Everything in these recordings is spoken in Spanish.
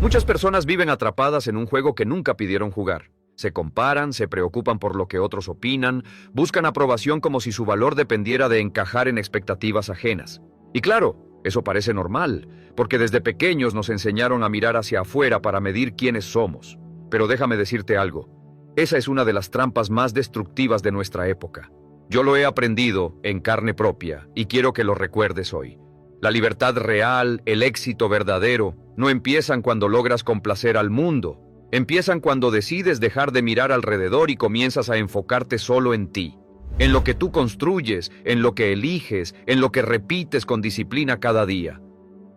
Muchas personas viven atrapadas en un juego que nunca pidieron jugar. Se comparan, se preocupan por lo que otros opinan, buscan aprobación como si su valor dependiera de encajar en expectativas ajenas. Y claro, eso parece normal, porque desde pequeños nos enseñaron a mirar hacia afuera para medir quiénes somos. Pero déjame decirte algo, esa es una de las trampas más destructivas de nuestra época. Yo lo he aprendido en carne propia y quiero que lo recuerdes hoy. La libertad real, el éxito verdadero, no empiezan cuando logras complacer al mundo. Empiezan cuando decides dejar de mirar alrededor y comienzas a enfocarte solo en ti. En lo que tú construyes, en lo que eliges, en lo que repites con disciplina cada día.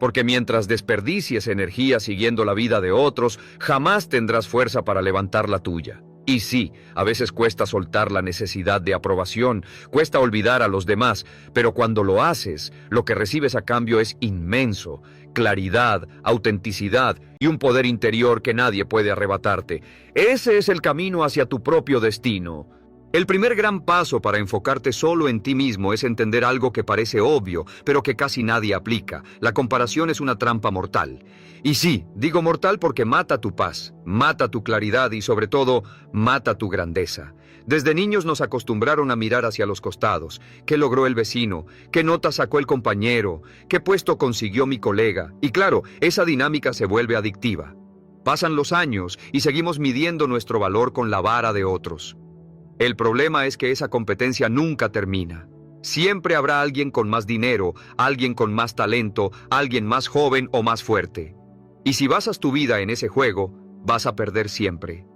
Porque mientras desperdicies energía siguiendo la vida de otros, jamás tendrás fuerza para levantar la tuya. Y sí, a veces cuesta soltar la necesidad de aprobación, cuesta olvidar a los demás, pero cuando lo haces, lo que recibes a cambio es inmenso: claridad, autenticidad y un poder interior que nadie puede arrebatarte. Ese es el camino hacia tu propio destino. El primer gran paso para enfocarte solo en ti mismo es entender algo que parece obvio, pero que casi nadie aplica. La comparación es una trampa mortal. Y sí, digo mortal porque mata tu paz, mata tu claridad y sobre todo, mata tu grandeza. Desde niños nos acostumbraron a mirar hacia los costados. ¿Qué logró el vecino? ¿Qué nota sacó el compañero? ¿Qué puesto consiguió mi colega? Y claro, esa dinámica se vuelve adictiva. Pasan los años y seguimos midiendo nuestro valor con la vara de otros. El problema es que esa competencia nunca termina. Siempre habrá alguien con más dinero, alguien con más talento, alguien más joven o más fuerte. Y si basas tu vida en ese juego, vas a perder siempre.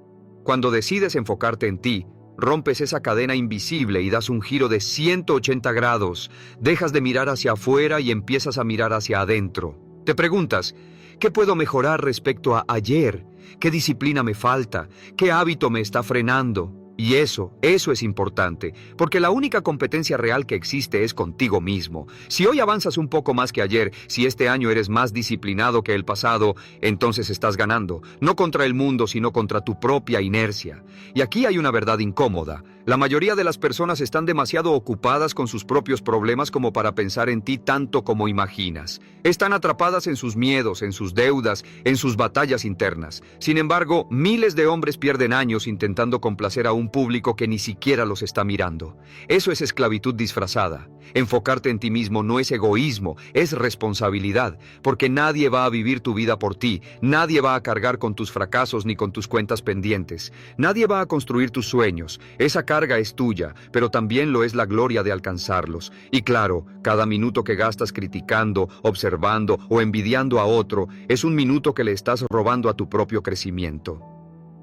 Cuando decides enfocarte en ti, rompes esa cadena invisible y das un giro de 180 grados. Dejas de mirar hacia afuera y empiezas a mirar hacia adentro. Te preguntas, ¿qué puedo mejorar respecto a ayer? ¿Qué disciplina me falta? ¿Qué hábito me está frenando? Y eso es importante, porque la única competencia real que existe es contigo mismo. Si hoy avanzas un poco más que ayer, si este año eres más disciplinado que el pasado, entonces estás ganando, no contra el mundo, sino contra tu propia inercia. Y aquí hay una verdad incómoda. La mayoría de las personas están demasiado ocupadas con sus propios problemas como para pensar en ti tanto como imaginas. Están atrapadas en sus miedos, en sus deudas, en sus batallas internas. Sin embargo, miles de hombres pierden años intentando complacer a un público que ni siquiera los está mirando. Eso es esclavitud disfrazada. Enfocarte en ti mismo no es egoísmo, es responsabilidad, porque nadie va a vivir tu vida por ti, nadie va a cargar con tus fracasos ni con tus cuentas pendientes, nadie va a construir tus sueños. Esa carga es tuya, pero también lo es la gloria de alcanzarlos. Y claro, cada minuto que gastas criticando, observando o envidiando a otro es un minuto que le estás robando a tu propio crecimiento.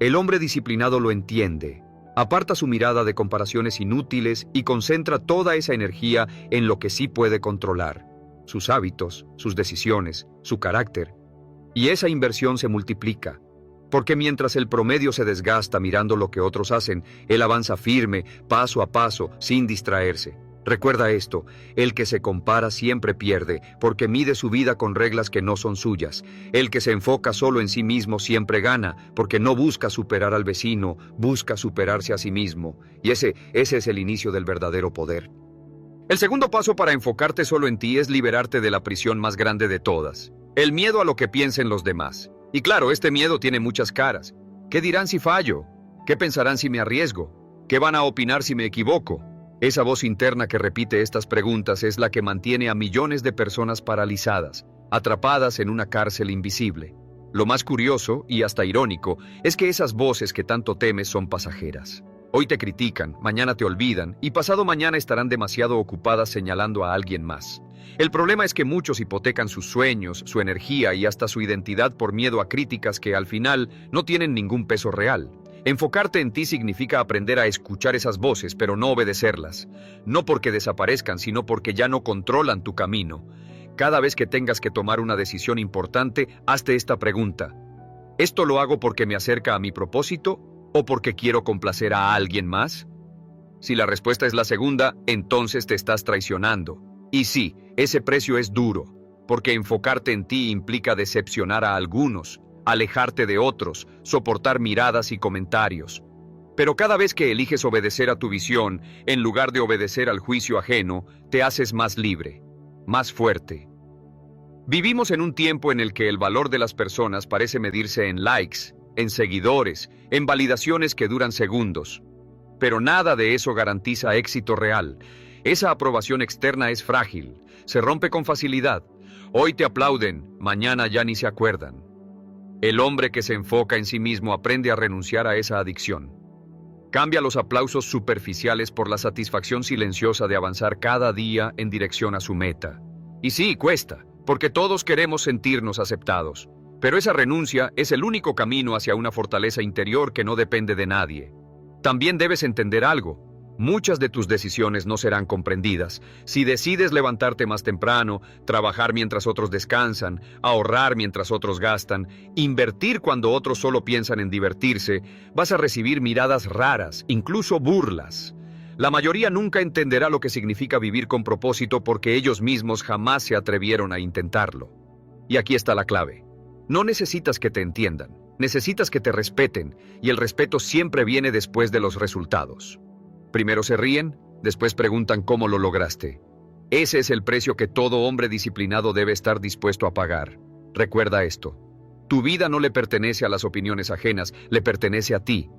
El hombre disciplinado lo entiende. Aparta su mirada de comparaciones inútiles y concentra toda esa energía en lo que sí puede controlar: sus hábitos, sus decisiones, su carácter. Y esa inversión se multiplica, porque mientras el promedio se desgasta mirando lo que otros hacen, él avanza firme, paso a paso, sin distraerse. Recuerda esto: el que se compara siempre pierde, porque mide su vida con reglas que no son suyas. El que se enfoca solo en sí mismo siempre gana, porque no busca superar al vecino, busca superarse a sí mismo. Y ese es el inicio del verdadero poder. El segundo paso para enfocarte solo en ti es liberarte de la prisión más grande de todas: el miedo a lo que piensen los demás. Y claro, este miedo tiene muchas caras. ¿Qué dirán si fallo? ¿Qué pensarán si me arriesgo? ¿Qué van a opinar si me equivoco? Esa voz interna que repite estas preguntas es la que mantiene a millones de personas paralizadas, atrapadas en una cárcel invisible. Lo más curioso, y hasta irónico, es que esas voces que tanto temes son pasajeras. Hoy te critican, mañana te olvidan, y pasado mañana estarán demasiado ocupadas señalando a alguien más. El problema es que muchos hipotecan sus sueños, su energía y hasta su identidad por miedo a críticas que al final no tienen ningún peso real. Enfocarte en ti significa aprender a escuchar esas voces, pero no obedecerlas. No porque desaparezcan, sino porque ya no controlan tu camino. Cada vez que tengas que tomar una decisión importante, hazte esta pregunta: ¿esto lo hago porque me acerca a mi propósito o porque quiero complacer a alguien más? Si la respuesta es la segunda, entonces te estás traicionando. Y sí, ese precio es duro, porque enfocarte en ti implica decepcionar a algunos, alejarte de otros, soportar miradas y comentarios. Pero cada vez que eliges obedecer a tu visión, en lugar de obedecer al juicio ajeno, te haces más libre, más fuerte. Vivimos en un tiempo en el que el valor de las personas parece medirse en likes, en seguidores, en validaciones que duran segundos. Pero nada de eso garantiza éxito real. Esa aprobación externa es frágil, se rompe con facilidad. Hoy te aplauden, mañana ya ni se acuerdan. El hombre que se enfoca en sí mismo aprende a renunciar a esa adicción. Cambia los aplausos superficiales por la satisfacción silenciosa de avanzar cada día en dirección a su meta. Y sí, cuesta, porque todos queremos sentirnos aceptados. Pero esa renuncia es el único camino hacia una fortaleza interior que no depende de nadie. También debes entender algo. Muchas de tus decisiones no serán comprendidas. Si decides levantarte más temprano, trabajar mientras otros descansan, ahorrar mientras otros gastan, invertir cuando otros solo piensan en divertirse, vas a recibir miradas raras, incluso burlas. La mayoría nunca entenderá lo que significa vivir con propósito porque ellos mismos jamás se atrevieron a intentarlo. Y aquí está la clave. No necesitas que te entiendan, necesitas que te respeten, y el respeto siempre viene después de los resultados. Primero se ríen, después preguntan cómo lo lograste. Ese es el precio que todo hombre disciplinado debe estar dispuesto a pagar. Recuerda esto. Tu vida no le pertenece a las opiniones ajenas, le pertenece a ti.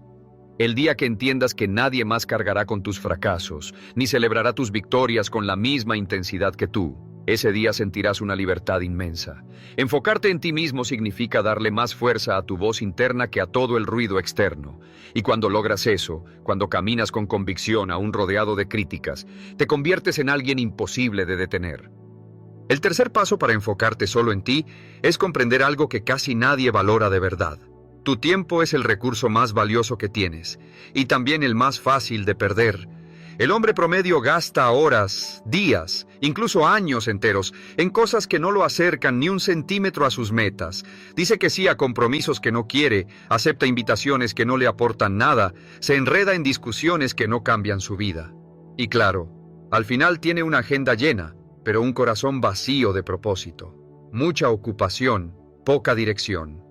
El día que entiendas que nadie más cargará con tus fracasos, ni celebrará tus victorias con la misma intensidad que tú, ese día sentirás una libertad inmensa. Enfocarte en ti mismo significa darle más fuerza a tu voz interna que a todo el ruido externo. Y cuando logras eso, cuando caminas con convicción aún rodeado de críticas, te conviertes en alguien imposible de detener. El tercer paso para enfocarte solo en ti es comprender algo que casi nadie valora de verdad. Tu tiempo es el recurso más valioso que tienes, y también el más fácil de perder. El hombre promedio gasta horas, días, incluso años enteros, en cosas que no lo acercan ni un centímetro a sus metas. Dice que sí a compromisos que no quiere, acepta invitaciones que no le aportan nada, se enreda en discusiones que no cambian su vida. Y claro, al final tiene una agenda llena, pero un corazón vacío de propósito. Mucha ocupación, poca dirección.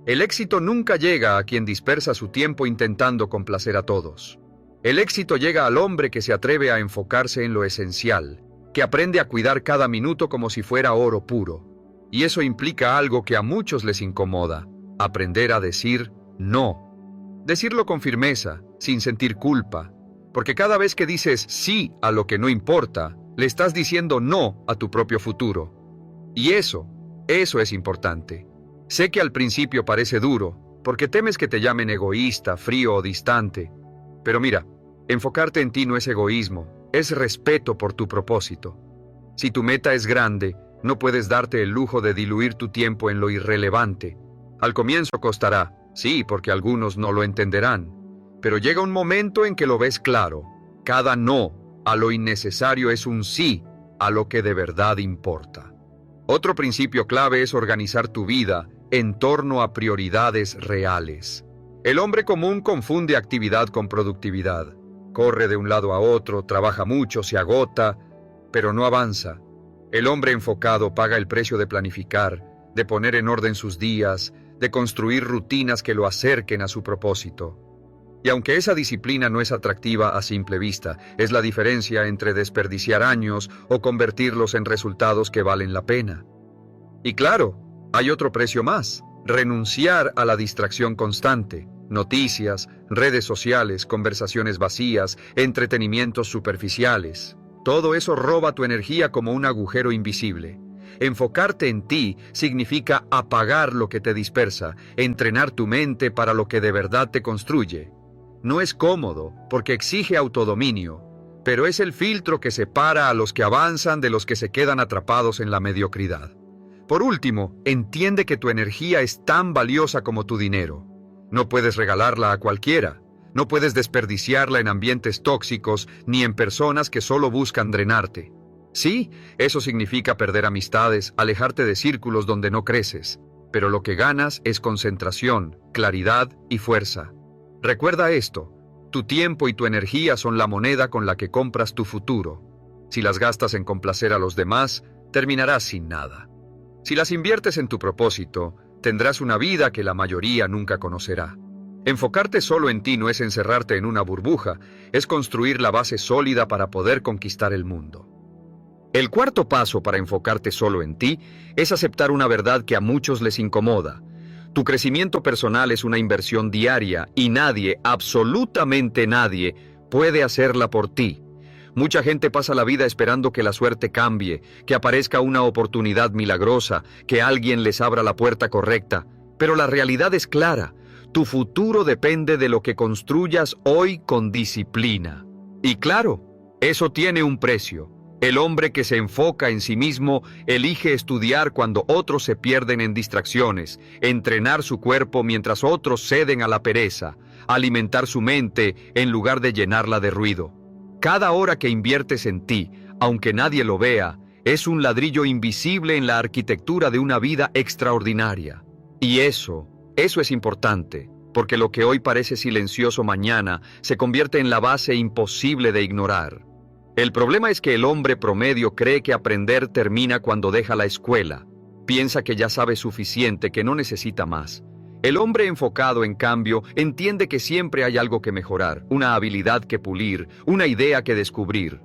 El éxito nunca llega a quien dispersa su tiempo intentando complacer a todos. El éxito llega al hombre que se atreve a enfocarse en lo esencial, que aprende a cuidar cada minuto como si fuera oro puro. Y eso implica algo que a muchos les incomoda: aprender a decir no. Decirlo con firmeza, sin sentir culpa, porque cada vez que dices sí a lo que no importa, le estás diciendo no a tu propio futuro. Y eso es importante. Sé que al principio parece duro, porque temes que te llamen egoísta, frío o distante. Pero mira, enfocarte en ti no es egoísmo, es respeto por tu propósito. Si tu meta es grande, no puedes darte el lujo de diluir tu tiempo en lo irrelevante. Al comienzo costará, sí, porque algunos no lo entenderán. Pero llega un momento en que lo ves claro. Cada no a lo innecesario es un sí a lo que de verdad importa. Otro principio clave es organizar tu vida en torno a prioridades reales. El hombre común confunde actividad con productividad. Corre de un lado a otro, trabaja mucho, se agota, pero no avanza. El hombre enfocado paga el precio de planificar, de poner en orden sus días, de construir rutinas que lo acerquen a su propósito. Y aunque esa disciplina no es atractiva a simple vista, es la diferencia entre desperdiciar años o convertirlos en resultados que valen la pena. Y claro, hay otro precio más: renunciar a la distracción constante. Noticias, redes sociales, conversaciones vacías, entretenimientos superficiales. Todo eso roba tu energía como un agujero invisible. Enfocarte en ti significa apagar lo que te dispersa, entrenar tu mente para lo que de verdad te construye. No es cómodo, porque exige autodominio, pero es el filtro que separa a los que avanzan de los que se quedan atrapados en la mediocridad. Por último, entiende que tu energía es tan valiosa como tu dinero. No puedes regalarla a cualquiera. No puedes desperdiciarla en ambientes tóxicos ni en personas que solo buscan drenarte. Sí, eso significa perder amistades, alejarte de círculos donde no creces, pero lo que ganas es concentración, claridad y fuerza. Recuerda esto: tu tiempo y tu energía son la moneda con la que compras tu futuro. Si las gastas en complacer a los demás, terminarás sin nada. Si las inviertes en tu propósito, tendrás una vida que la mayoría nunca conocerá. Enfocarte solo en ti no es encerrarte en una burbuja, es construir la base sólida para poder conquistar el mundo. El cuarto paso para enfocarte solo en ti es aceptar una verdad que a muchos les incomoda. Tu crecimiento personal es una inversión diaria y nadie, absolutamente nadie, puede hacerla por ti. Mucha gente pasa la vida esperando que la suerte cambie, que aparezca una oportunidad milagrosa, que alguien les abra la puerta correcta. Pero la realidad es clara. Tu futuro depende de lo que construyas hoy con disciplina. Y claro, eso tiene un precio. El hombre que se enfoca en sí mismo elige estudiar cuando otros se pierden en distracciones, entrenar su cuerpo mientras otros ceden a la pereza, alimentar su mente en lugar de llenarla de ruido. Cada hora que inviertes en ti, aunque nadie lo vea, es un ladrillo invisible en la arquitectura de una vida extraordinaria. Y eso es importante, porque lo que hoy parece silencioso mañana se convierte en la base imposible de ignorar. El problema es que el hombre promedio cree que aprender termina cuando deja la escuela. Piensa que ya sabe suficiente, que no necesita más. El hombre enfocado, en cambio, entiende que siempre hay algo que mejorar, una habilidad que pulir, una idea que descubrir.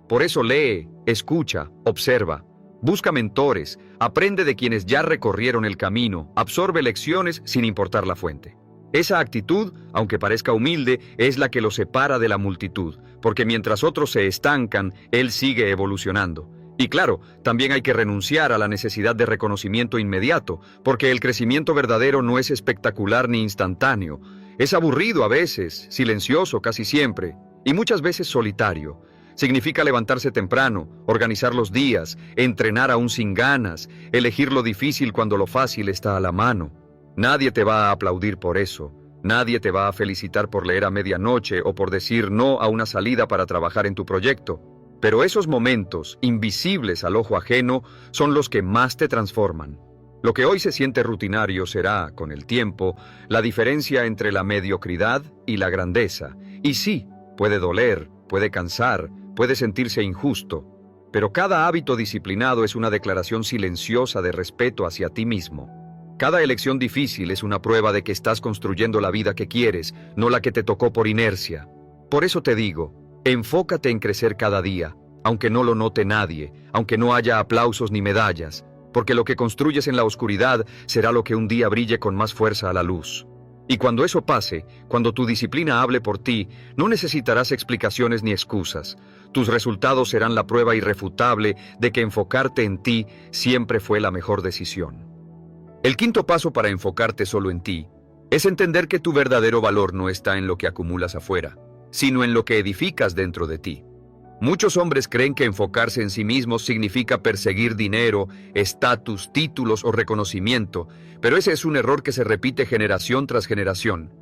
Por eso lee, escucha, observa, busca mentores, aprende de quienes ya recorrieron el camino, absorbe lecciones sin importar la fuente. Esa actitud, aunque parezca humilde, es la que lo separa de la multitud, porque mientras otros se estancan, él sigue evolucionando. Y claro, también hay que renunciar a la necesidad de reconocimiento inmediato, porque el crecimiento verdadero no es espectacular ni instantáneo. Es aburrido a veces, silencioso casi siempre, y muchas veces solitario. Significa levantarse temprano, organizar los días, entrenar aún sin ganas, elegir lo difícil cuando lo fácil está a la mano. Nadie te va a aplaudir por eso. Nadie te va a felicitar por leer a medianoche o por decir no a una salida para trabajar en tu proyecto. Pero esos momentos, invisibles al ojo ajeno, son los que más te transforman. Lo que hoy se siente rutinario será, con el tiempo, la diferencia entre la mediocridad y la grandeza. Y sí, puede doler, puede cansar, puede sentirse injusto. Pero cada hábito disciplinado es una declaración silenciosa de respeto hacia ti mismo. Cada elección difícil es una prueba de que estás construyendo la vida que quieres, no la que te tocó por inercia. Por eso te digo, enfócate en crecer cada día, aunque no lo note nadie, aunque no haya aplausos ni medallas, porque lo que construyes en la oscuridad será lo que un día brille con más fuerza a la luz. Y cuando eso pase, cuando tu disciplina hable por ti, no necesitarás explicaciones ni excusas. Tus resultados serán la prueba irrefutable de que enfocarte en ti siempre fue la mejor decisión. El quinto paso para enfocarte solo en ti es entender que tu verdadero valor no está en lo que acumulas afuera, sino en lo que edificas dentro de ti. Muchos hombres creen que enfocarse en sí mismos significa perseguir dinero, estatus, títulos o reconocimiento, pero ese es un error que se repite generación tras generación.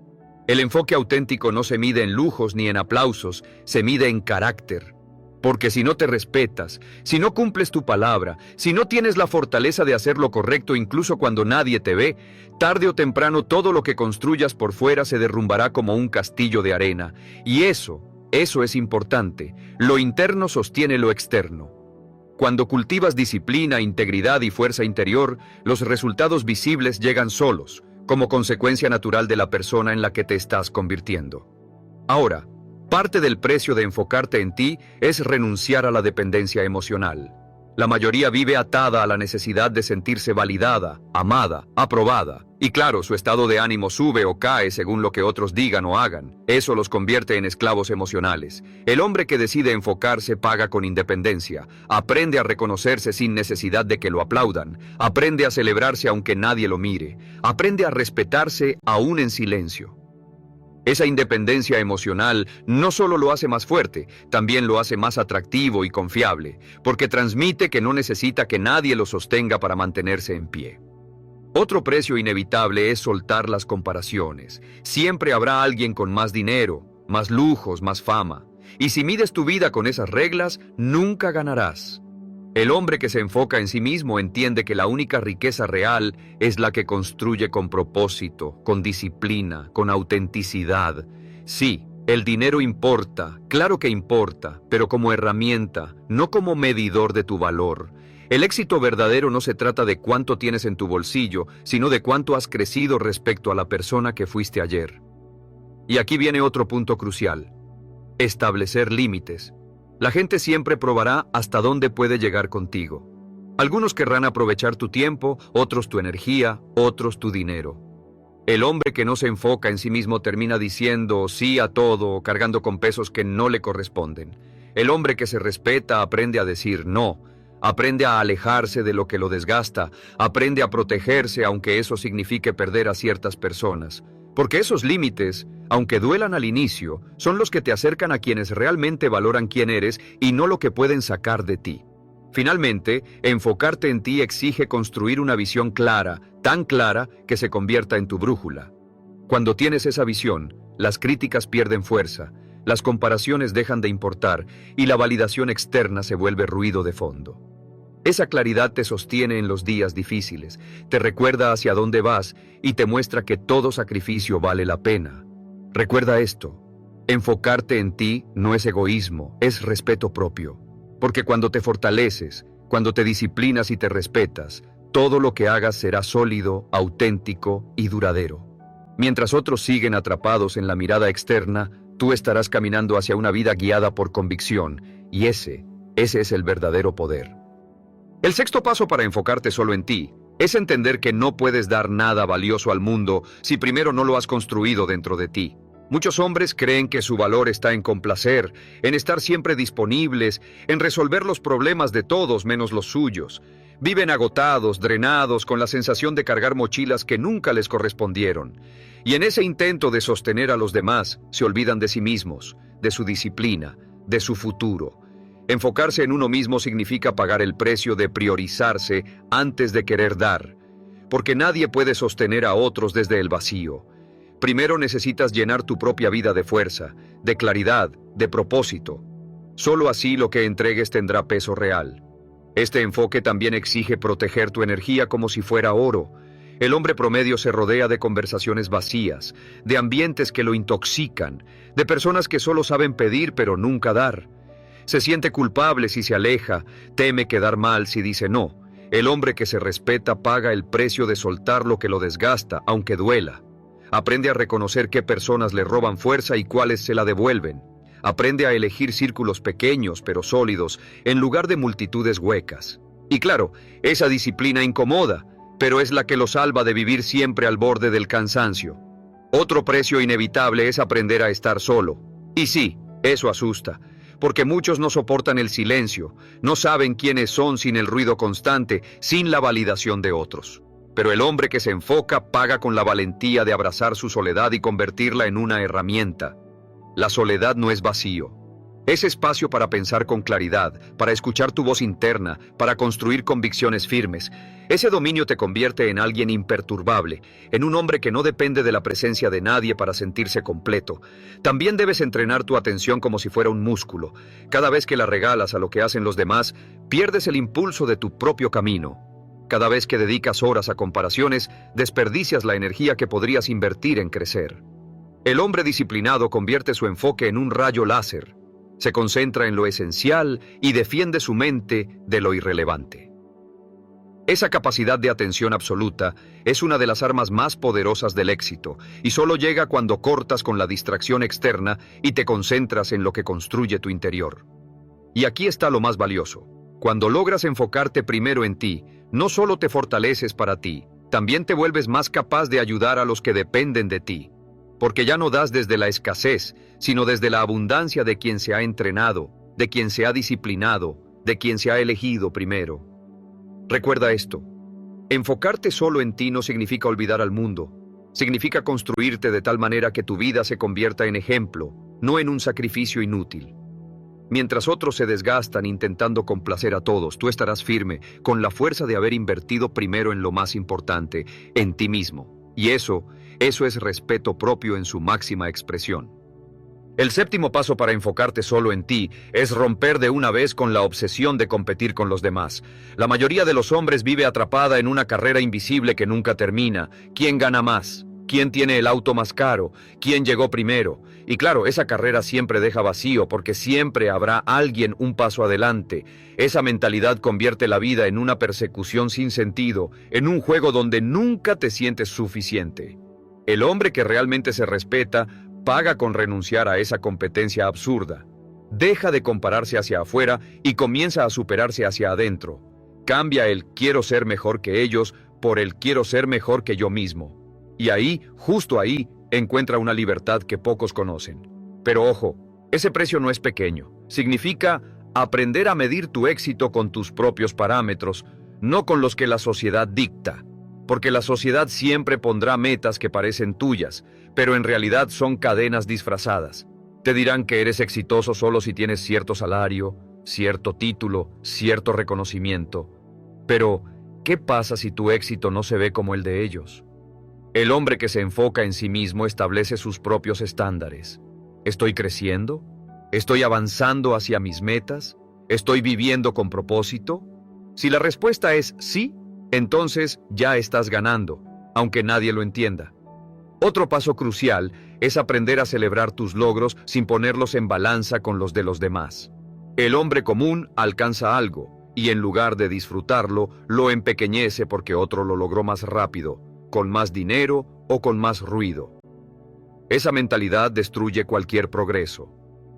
El enfoque auténtico no se mide en lujos ni en aplausos, se mide en carácter. Porque si no te respetas, si no cumples tu palabra, si no tienes la fortaleza de hacer lo correcto incluso cuando nadie te ve, tarde o temprano todo lo que construyas por fuera se derrumbará como un castillo de arena. Y eso es importante. Lo interno sostiene lo externo. Cuando cultivas disciplina, integridad y fuerza interior, los resultados visibles llegan solos, como consecuencia natural de la persona en la que te estás convirtiendo. Ahora, parte del precio de enfocarte en ti es renunciar a la dependencia emocional. La mayoría vive atada a la necesidad de sentirse validada, amada, aprobada. Y claro, su estado de ánimo sube o cae según lo que otros digan o hagan. Eso los convierte en esclavos emocionales. El hombre que decide enfocarse paga con independencia. Aprende a reconocerse sin necesidad de que lo aplaudan. Aprende a celebrarse aunque nadie lo mire. Aprende a respetarse aún en silencio. Esa independencia emocional no solo lo hace más fuerte, también lo hace más atractivo y confiable, porque transmite que no necesita que nadie lo sostenga para mantenerse en pie. Otro precio inevitable es soltar las comparaciones. Siempre habrá alguien con más dinero, más lujos, más fama. Y si mides tu vida con esas reglas, nunca ganarás. El hombre que se enfoca en sí mismo entiende que la única riqueza real es la que construye con propósito, con disciplina, con autenticidad. Sí, el dinero importa, claro que importa, pero como herramienta, no como medidor de tu valor. El éxito verdadero no se trata de cuánto tienes en tu bolsillo, sino de cuánto has crecido respecto a la persona que fuiste ayer. Y aquí viene otro punto crucial: establecer límites. La gente siempre probará hasta dónde puede llegar contigo. Algunos querrán aprovechar tu tiempo, otros tu energía, otros tu dinero. El hombre que no se enfoca en sí mismo termina diciendo sí a todo o cargando con pesos que no le corresponden. El hombre que se respeta aprende a decir no, aprende a alejarse de lo que lo desgasta, aprende a protegerse aunque eso signifique perder a ciertas personas. Porque esos límites, aunque duelan al inicio, son los que te acercan a quienes realmente valoran quién eres y no lo que pueden sacar de ti. Finalmente, enfocarte en ti exige construir una visión clara, tan clara que se convierta en tu brújula. Cuando tienes esa visión, las críticas pierden fuerza, las comparaciones dejan de importar y la validación externa se vuelve ruido de fondo. Esa claridad te sostiene en los días difíciles, te recuerda hacia dónde vas y te muestra que todo sacrificio vale la pena. Recuerda esto, enfocarte en ti no es egoísmo, es respeto propio. Porque cuando te fortaleces, cuando te disciplinas y te respetas, todo lo que hagas será sólido, auténtico y duradero. Mientras otros siguen atrapados en la mirada externa, tú estarás caminando hacia una vida guiada por convicción, y ese es el verdadero poder. El sexto paso para enfocarte solo en ti es entender que no puedes dar nada valioso al mundo si primero no lo has construido dentro de ti. Muchos hombres creen que su valor está en complacer, en estar siempre disponibles, en resolver los problemas de todos menos los suyos. Viven agotados, drenados, con la sensación de cargar mochilas que nunca les correspondieron. Y en ese intento de sostener a los demás, se olvidan de sí mismos, de su disciplina, de su futuro. Enfocarse en uno mismo significa pagar el precio de priorizarse antes de querer dar, porque nadie puede sostener a otros desde el vacío. Primero necesitas llenar tu propia vida de fuerza, de claridad, de propósito. Solo así lo que entregues tendrá peso real. Este enfoque también exige proteger tu energía como si fuera oro. El hombre promedio se rodea de conversaciones vacías, de ambientes que lo intoxican, de personas que solo saben pedir pero nunca dar. Se siente culpable si se aleja, teme quedar mal si dice no. El hombre que se respeta paga el precio de soltar lo que lo desgasta, aunque duela. Aprende a reconocer qué personas le roban fuerza y cuáles se la devuelven. Aprende a elegir círculos pequeños pero sólidos en lugar de multitudes huecas. Y claro, esa disciplina incomoda, pero es la que lo salva de vivir siempre al borde del cansancio. Otro precio inevitable es aprender a estar solo. Y sí, eso asusta, porque muchos no soportan el silencio, no saben quiénes son sin el ruido constante, sin la validación de otros. Pero el hombre que se enfoca paga con la valentía de abrazar su soledad y convertirla en una herramienta. La soledad no es vacío. Es espacio para pensar con claridad, para escuchar tu voz interna, para construir convicciones firmes. Ese dominio te convierte en alguien imperturbable, en un hombre que no depende de la presencia de nadie para sentirse completo. También debes entrenar tu atención como si fuera un músculo. Cada vez que la regalas a lo que hacen los demás, pierdes el impulso de tu propio camino. Cada vez que dedicas horas a comparaciones, desperdicias la energía que podrías invertir en crecer. El hombre disciplinado convierte su enfoque en un rayo láser. Se concentra en lo esencial y defiende su mente de lo irrelevante. Esa capacidad de atención absoluta es una de las armas más poderosas del éxito y solo llega cuando cortas con la distracción externa y te concentras en lo que construye tu interior. Y aquí está lo más valioso. Cuando logras enfocarte primero en ti, no solo te fortaleces para ti, también te vuelves más capaz de ayudar a los que dependen de ti. Porque ya no das desde la escasez, sino desde la abundancia de quien se ha entrenado, de quien se ha disciplinado, de quien se ha elegido primero. Recuerda esto, enfocarte solo en ti no significa olvidar al mundo, significa construirte de tal manera que tu vida se convierta en ejemplo, no en un sacrificio inútil. Mientras otros se desgastan intentando complacer a todos, tú estarás firme, con la fuerza de haber invertido primero en lo más importante, en ti mismo. Y eso es respeto propio en su máxima expresión. El séptimo paso para enfocarte solo en ti es romper de una vez con la obsesión de competir con los demás. La mayoría de los hombres vive atrapada en una carrera invisible que nunca termina. ¿Quién gana más? ¿Quién tiene el auto más caro? ¿Quién llegó primero? Y claro, esa carrera siempre deja vacío porque siempre habrá alguien un paso adelante. Esa mentalidad convierte la vida en una persecución sin sentido, en un juego donde nunca te sientes suficiente. El hombre que realmente se respeta paga con renunciar a esa competencia absurda. Deja de compararse hacia afuera y comienza a superarse hacia adentro. Cambia el quiero ser mejor que ellos por el quiero ser mejor que yo mismo. Y ahí, justo ahí, encuentra una libertad que pocos conocen. Pero ojo, ese precio no es pequeño. Significa aprender a medir tu éxito con tus propios parámetros, no con los que la sociedad dicta. Porque la sociedad siempre pondrá metas que parecen tuyas, pero en realidad son cadenas disfrazadas. Te dirán que eres exitoso solo si tienes cierto salario, cierto título, cierto reconocimiento. Pero, ¿qué pasa si tu éxito no se ve como el de ellos? El hombre que se enfoca en sí mismo establece sus propios estándares. ¿Estoy creciendo? ¿Estoy avanzando hacia mis metas? ¿Estoy viviendo con propósito? Si la respuesta es sí, entonces ya estás ganando, aunque nadie lo entienda. Otro paso crucial es aprender a celebrar tus logros sin ponerlos en balanza con los de los demás. El hombre común alcanza algo y en lugar de disfrutarlo, lo empequeñece porque otro lo logró más rápido, con más dinero o con más ruido. Esa mentalidad destruye cualquier progreso.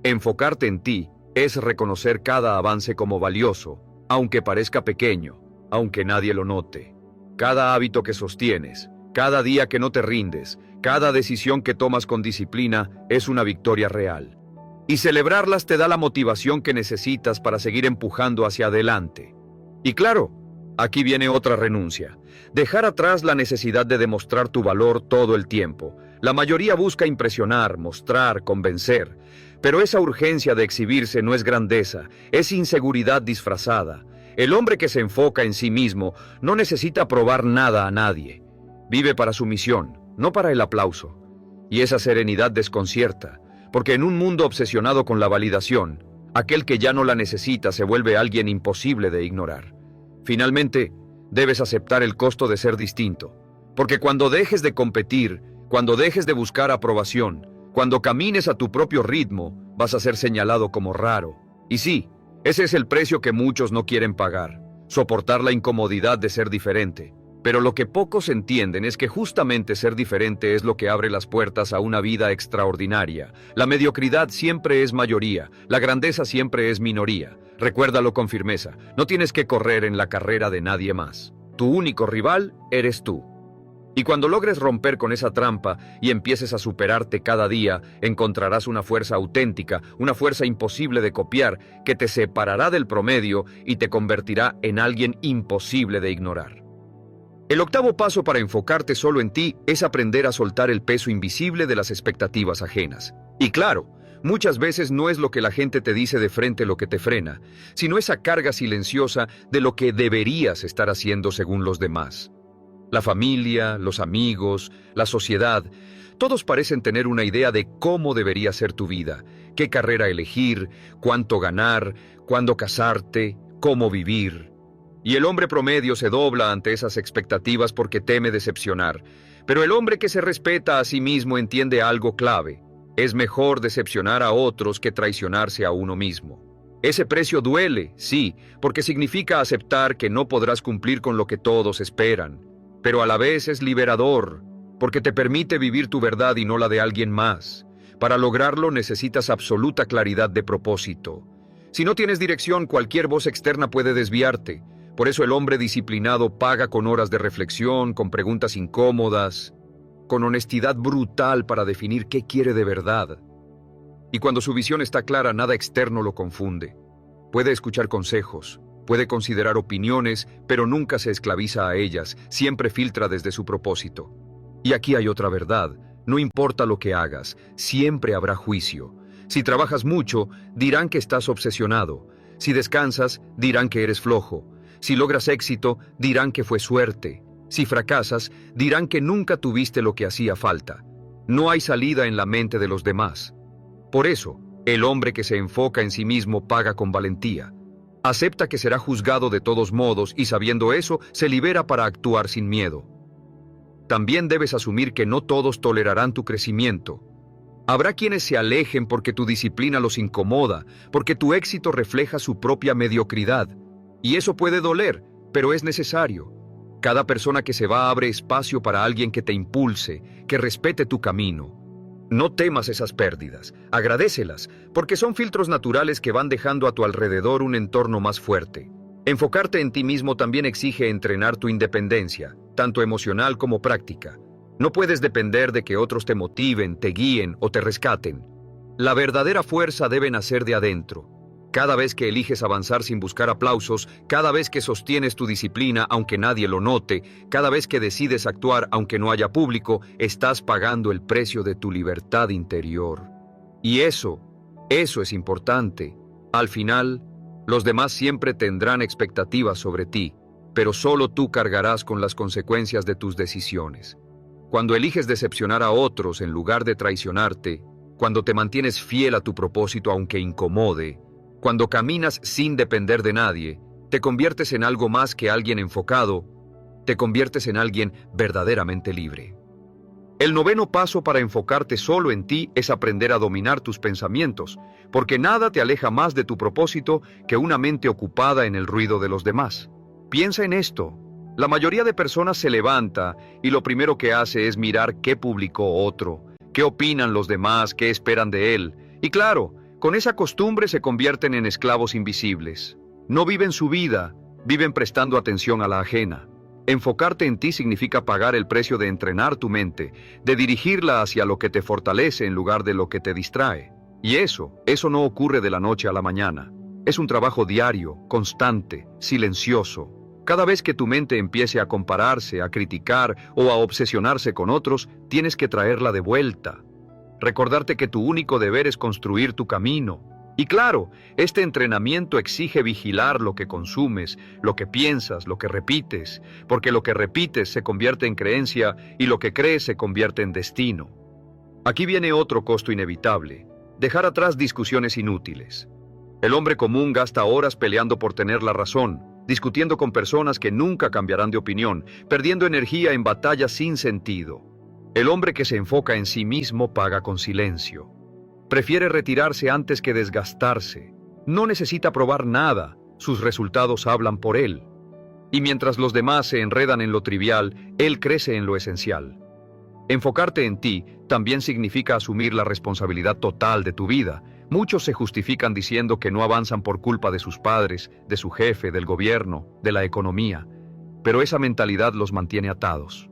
Enfocarte en ti es reconocer cada avance como valioso, aunque parezca pequeño, aunque nadie lo note. Cada hábito que sostienes, cada día que no te rindes, cada decisión que tomas con disciplina es una victoria real. Y celebrarlas te da la motivación que necesitas para seguir empujando hacia adelante. Y claro, aquí viene otra renuncia. Dejar atrás la necesidad de demostrar tu valor todo el tiempo. La mayoría busca impresionar, mostrar, convencer. Pero esa urgencia de exhibirse no es grandeza, es inseguridad disfrazada. El hombre que se enfoca en sí mismo no necesita probar nada a nadie. Vive para su misión, no para el aplauso. Y esa serenidad desconcierta, porque en un mundo obsesionado con la validación, aquel que ya no la necesita se vuelve alguien imposible de ignorar. Finalmente, debes aceptar el costo de ser distinto, porque cuando dejes de competir, cuando dejes de buscar aprobación, cuando camines a tu propio ritmo, vas a ser señalado como raro. Y sí, ese es el precio que muchos no quieren pagar, soportar la incomodidad de ser diferente. Pero lo que pocos entienden es que justamente ser diferente es lo que abre las puertas a una vida extraordinaria. La mediocridad siempre es mayoría, la grandeza siempre es minoría. Recuérdalo con firmeza, no tienes que correr en la carrera de nadie más. Tu único rival eres tú. Y cuando logres romper con esa trampa y empieces a superarte cada día, encontrarás una fuerza auténtica, una fuerza imposible de copiar, que te separará del promedio y te convertirá en alguien imposible de ignorar. El octavo paso para enfocarte solo en ti es aprender a soltar el peso invisible de las expectativas ajenas. Y claro, muchas veces no es lo que la gente te dice de frente lo que te frena, sino esa carga silenciosa de lo que deberías estar haciendo según los demás. La familia, los amigos, la sociedad, todos parecen tener una idea de cómo debería ser tu vida, qué carrera elegir, cuánto ganar, cuándo casarte, cómo vivir. Y el hombre promedio se dobla ante esas expectativas porque teme decepcionar. Pero el hombre que se respeta a sí mismo entiende algo clave. Es mejor decepcionar a otros que traicionarse a uno mismo. Ese precio duele, sí, porque significa aceptar que no podrás cumplir con lo que todos esperan. Pero a la vez es liberador, porque te permite vivir tu verdad y no la de alguien más. Para lograrlo necesitas absoluta claridad de propósito. Si no tienes dirección, cualquier voz externa puede desviarte. Por eso el hombre disciplinado paga con horas de reflexión, con preguntas incómodas, con honestidad brutal para definir qué quiere de verdad. Y cuando su visión está clara, nada externo lo confunde. Puede escuchar consejos, puede considerar opiniones, pero nunca se esclaviza a ellas, siempre filtra desde su propósito. Y aquí hay otra verdad, no importa lo que hagas, siempre habrá juicio. Si trabajas mucho, dirán que estás obsesionado. Si descansas, dirán que eres flojo. Si logras éxito, dirán que fue suerte. Si fracasas, dirán que nunca tuviste lo que hacía falta. No hay salida en la mente de los demás. Por eso, el hombre que se enfoca en sí mismo paga con valentía. Acepta que será juzgado de todos modos y sabiendo eso, se libera para actuar sin miedo. También debes asumir que no todos tolerarán tu crecimiento. Habrá quienes se alejen porque tu disciplina los incomoda, porque tu éxito refleja su propia mediocridad. Y eso puede doler, pero es necesario. Cada persona que se va abre espacio para alguien que te impulse, que respete tu camino. No temas esas pérdidas, agradécelas, porque son filtros naturales que van dejando a tu alrededor un entorno más fuerte. Enfocarte en ti mismo también exige entrenar tu independencia, tanto emocional como práctica. No puedes depender de que otros te motiven, te guíen o te rescaten. La verdadera fuerza debe nacer de adentro. Cada vez que eliges avanzar sin buscar aplausos, cada vez que sostienes tu disciplina aunque nadie lo note, cada vez que decides actuar aunque no haya público, estás pagando el precio de tu libertad interior. Y eso es importante. Al final, los demás siempre tendrán expectativas sobre ti, pero solo tú cargarás con las consecuencias de tus decisiones. Cuando eliges decepcionar a otros en lugar de traicionarte, cuando te mantienes fiel a tu propósito aunque incomode, cuando caminas sin depender de nadie, te conviertes en algo más que alguien enfocado, te conviertes en alguien verdaderamente libre. El noveno paso para enfocarte solo en ti es aprender a dominar tus pensamientos, porque nada te aleja más de tu propósito que una mente ocupada en el ruido de los demás. Piensa en esto. La mayoría de personas se levanta y lo primero que hace es mirar qué publicó otro, qué opinan los demás, qué esperan de él. Y claro, con esa costumbre se convierten en esclavos invisibles. No viven su vida, viven prestando atención a la ajena. Enfocarte en ti significa pagar el precio de entrenar tu mente, de dirigirla hacia lo que te fortalece en lugar de lo que te distrae. Y eso no ocurre de la noche a la mañana. Es un trabajo diario, constante, silencioso. Cada vez que tu mente empiece a compararse, a criticar o a obsesionarse con otros, tienes que traerla de vuelta. Recordarte que tu único deber es construir tu camino. Y claro, este entrenamiento exige vigilar lo que consumes, lo que piensas, lo que repites, porque lo que repites se convierte en creencia y lo que crees se convierte en destino. Aquí viene otro costo inevitable: dejar atrás discusiones inútiles. El hombre común gasta horas peleando por tener la razón, discutiendo con personas que nunca cambiarán de opinión, perdiendo energía en batallas sin sentido. El hombre que se enfoca en sí mismo paga con silencio. Prefiere retirarse antes que desgastarse. No necesita probar nada, sus resultados hablan por él. Y mientras los demás se enredan en lo trivial, él crece en lo esencial. Enfocarte en ti también significa asumir la responsabilidad total de tu vida. Muchos se justifican diciendo que no avanzan por culpa de sus padres, de su jefe, del gobierno, de la economía, pero esa mentalidad los mantiene atados.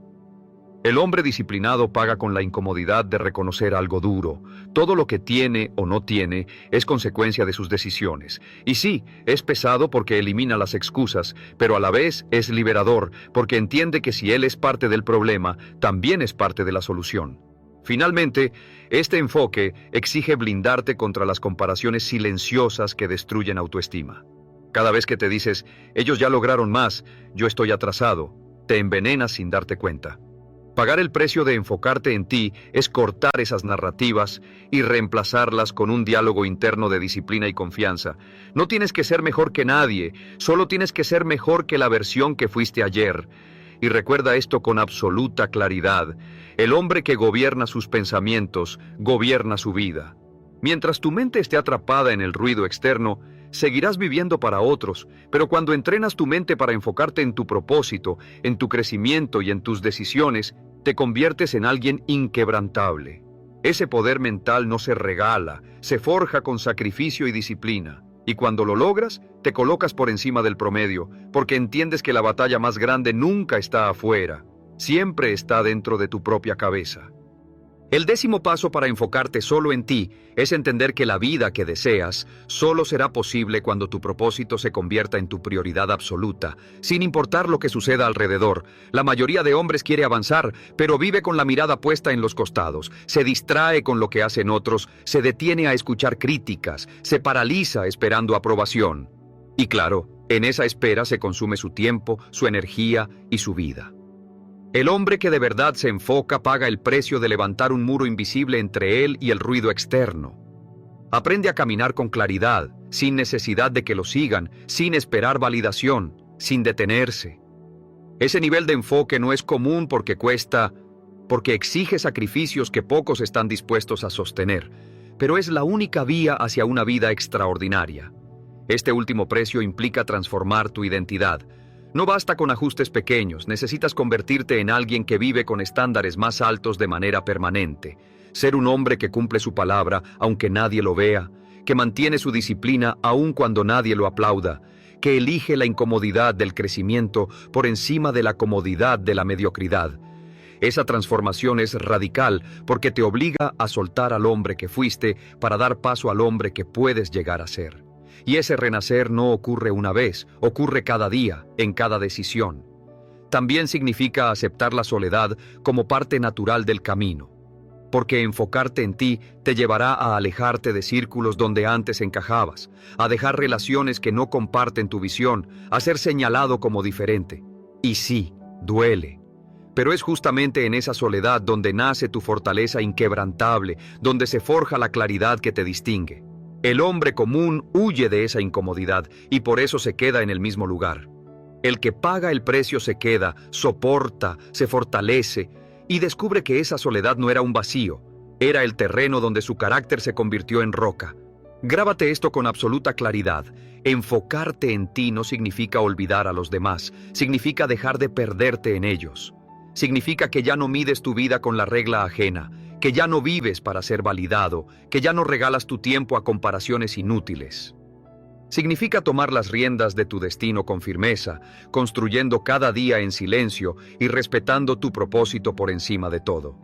El hombre disciplinado paga con la incomodidad de reconocer algo duro. Todo lo que tiene o no tiene es consecuencia de sus decisiones. Y sí, es pesado porque elimina las excusas, pero a la vez es liberador porque entiende que si él es parte del problema, también es parte de la solución. Finalmente, este enfoque exige blindarte contra las comparaciones silenciosas que destruyen autoestima. Cada vez que te dices, ellos ya lograron más, yo estoy atrasado, te envenenas sin darte cuenta. Pagar el precio de enfocarte en ti es cortar esas narrativas y reemplazarlas con un diálogo interno de disciplina y confianza. No tienes que ser mejor que nadie, solo tienes que ser mejor que la versión que fuiste ayer. Y recuerda esto con absoluta claridad: el hombre que gobierna sus pensamientos, gobierna su vida. Mientras tu mente esté atrapada en el ruido externo, seguirás viviendo para otros, pero cuando entrenas tu mente para enfocarte en tu propósito, en tu crecimiento y en tus decisiones, te conviertes en alguien inquebrantable. Ese poder mental no se regala, se forja con sacrificio y disciplina. Y cuando lo logras, te colocas por encima del promedio, porque entiendes que la batalla más grande nunca está afuera, siempre está dentro de tu propia cabeza. El 10º paso para enfocarte solo en ti es entender que la vida que deseas solo será posible cuando tu propósito se convierta en tu prioridad absoluta, sin importar lo que suceda alrededor. La mayoría de hombres quiere avanzar, pero vive con la mirada puesta en los costados, se distrae con lo que hacen otros, se detiene a escuchar críticas, se paraliza esperando aprobación. Y claro, en esa espera se consume su tiempo, su energía y su vida. El hombre que de verdad se enfoca paga el precio de levantar un muro invisible entre él y el ruido externo. Aprende a caminar con claridad, sin necesidad de que lo sigan, sin esperar validación, sin detenerse. Ese nivel de enfoque no es común porque cuesta, porque exige sacrificios que pocos están dispuestos a sostener, pero es la única vía hacia una vida extraordinaria. Este último precio implica transformar tu identidad. No basta con ajustes pequeños, necesitas convertirte en alguien que vive con estándares más altos de manera permanente. Ser un hombre que cumple su palabra aunque nadie lo vea, que mantiene su disciplina aun cuando nadie lo aplauda, que elige la incomodidad del crecimiento por encima de la comodidad de la mediocridad. Esa transformación es radical porque te obliga a soltar al hombre que fuiste para dar paso al hombre que puedes llegar a ser. Y ese renacer no ocurre una vez, ocurre cada día, en cada decisión. También significa aceptar la soledad como parte natural del camino, porque enfocarte en ti te llevará a alejarte de círculos donde antes encajabas, a dejar relaciones que no comparten tu visión, a ser señalado como diferente. Y sí, duele. Pero es justamente en esa soledad donde nace tu fortaleza inquebrantable, donde se forja la claridad que te distingue. El hombre común huye de esa incomodidad y por eso se queda en el mismo lugar. El que paga el precio se queda, soporta, se fortalece y descubre que esa soledad no era un vacío, era el terreno donde su carácter se convirtió en roca. Grábate esto con absoluta claridad. Enfocarte en ti no significa olvidar a los demás, significa dejar de perderte en ellos. Significa que ya no mides tu vida con la regla ajena, que ya no vives para ser validado, que ya no regalas tu tiempo a comparaciones inútiles. Significa tomar las riendas de tu destino con firmeza, construyendo cada día en silencio y respetando tu propósito por encima de todo.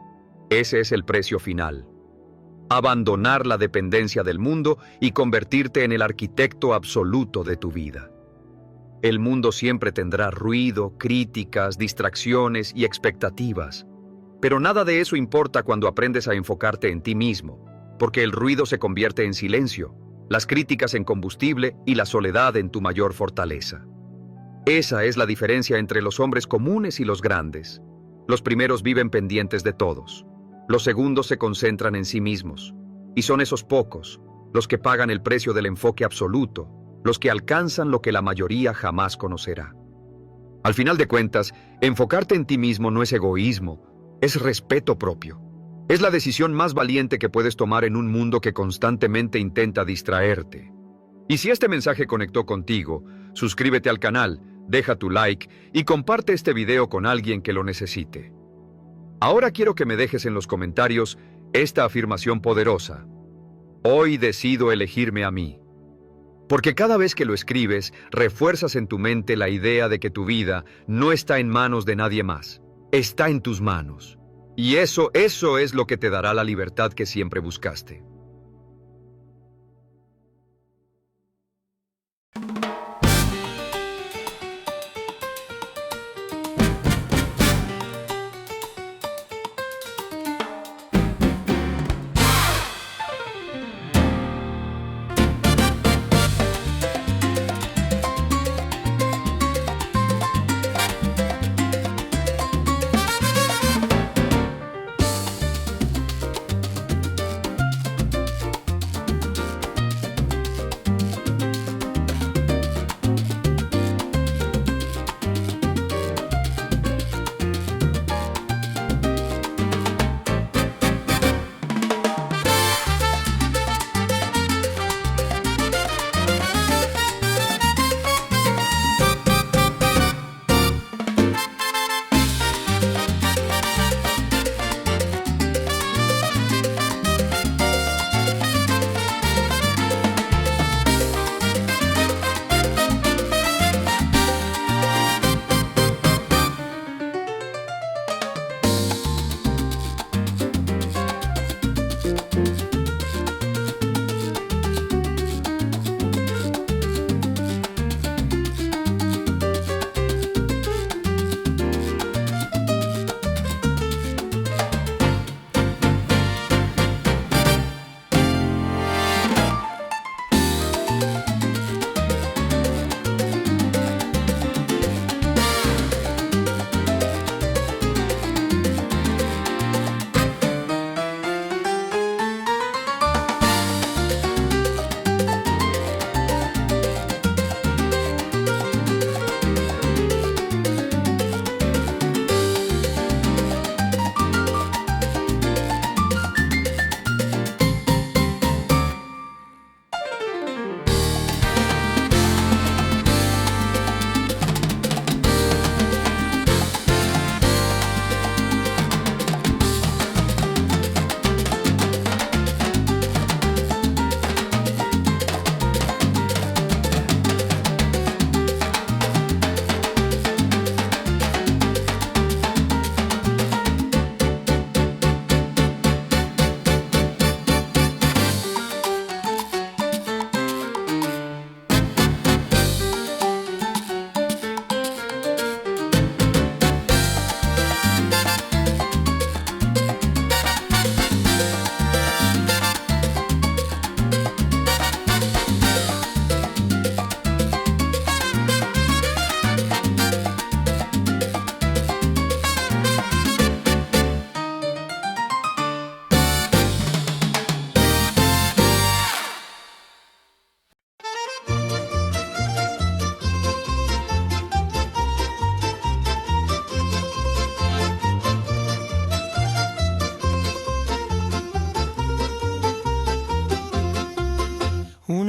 Ese es el precio final. Abandonar la dependencia del mundo y convertirte en el arquitecto absoluto de tu vida. El mundo siempre tendrá ruido, críticas, distracciones y expectativas. Pero nada de eso importa cuando aprendes a enfocarte en ti mismo, porque el ruido se convierte en silencio, las críticas en combustible y la soledad en tu mayor fortaleza. Esa es la diferencia entre los hombres comunes y los grandes. Los primeros viven pendientes de todos. Los segundos se concentran en sí mismos. Y son esos pocos, los que pagan el precio del enfoque absoluto, los que alcanzan lo que la mayoría jamás conocerá. Al final de cuentas, enfocarte en ti mismo no es egoísmo, es respeto propio. Es la decisión más valiente que puedes tomar en un mundo que constantemente intenta distraerte. Y si este mensaje conectó contigo, suscríbete al canal, deja tu like y comparte este video con alguien que lo necesite. Ahora quiero que me dejes en los comentarios esta afirmación poderosa. Hoy decido elegirme a mí. Porque cada vez que lo escribes, refuerzas en tu mente la idea de que tu vida no está en manos de nadie más, está en tus manos. Y eso es lo que te dará la libertad que siempre buscaste.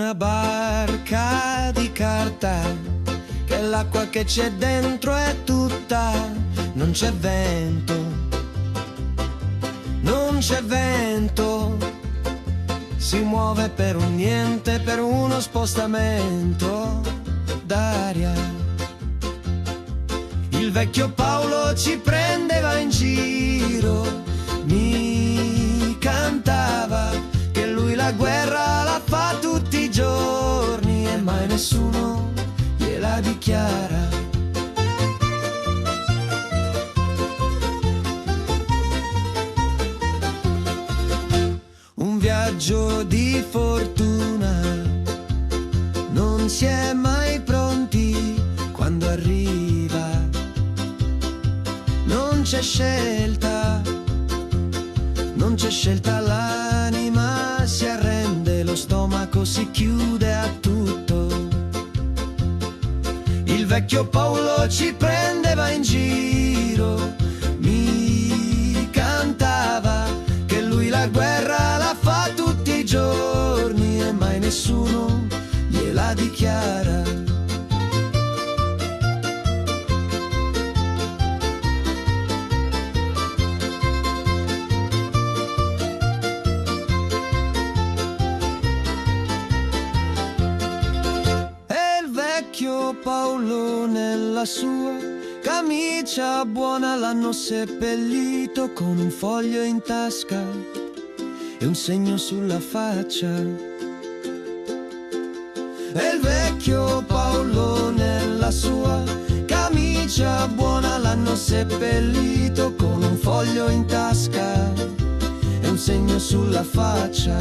una barca di carta, che l'acqua che c'è dentro è tutta, non c'è vento, non c'è vento, si muove per un niente, per uno spostamento d'aria. Il vecchio Paolo ci prendeva in giro, mi cantava che lui la guerra la fa tutti i giorni e mai nessuno gliela dichiara. Un viaggio di fortuna, non si è mai pronti quando arriva, non c'è scelta, non c'è scelta, l'anima si arrende, lo stomaco si chiude a tutto. Il vecchio Paolo ci prendeva in giro, mi cantava che lui la guerra la fa tutti i giorni e mai nessuno gliela dichiara. Paolo nella sua camicia buona l'hanno seppellito con un foglio in tasca e un segno sulla faccia. E il vecchio Paolo nella sua camicia buona l'hanno seppellito con un foglio in tasca e un segno sulla faccia.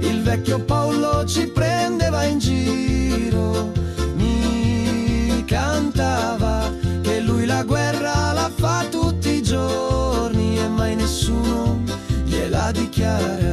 Il vecchio Paolo ci prendeva in giro, mi cantava che lui la guerra la fa tutti i giorni e mai nessuno gliela dichiara.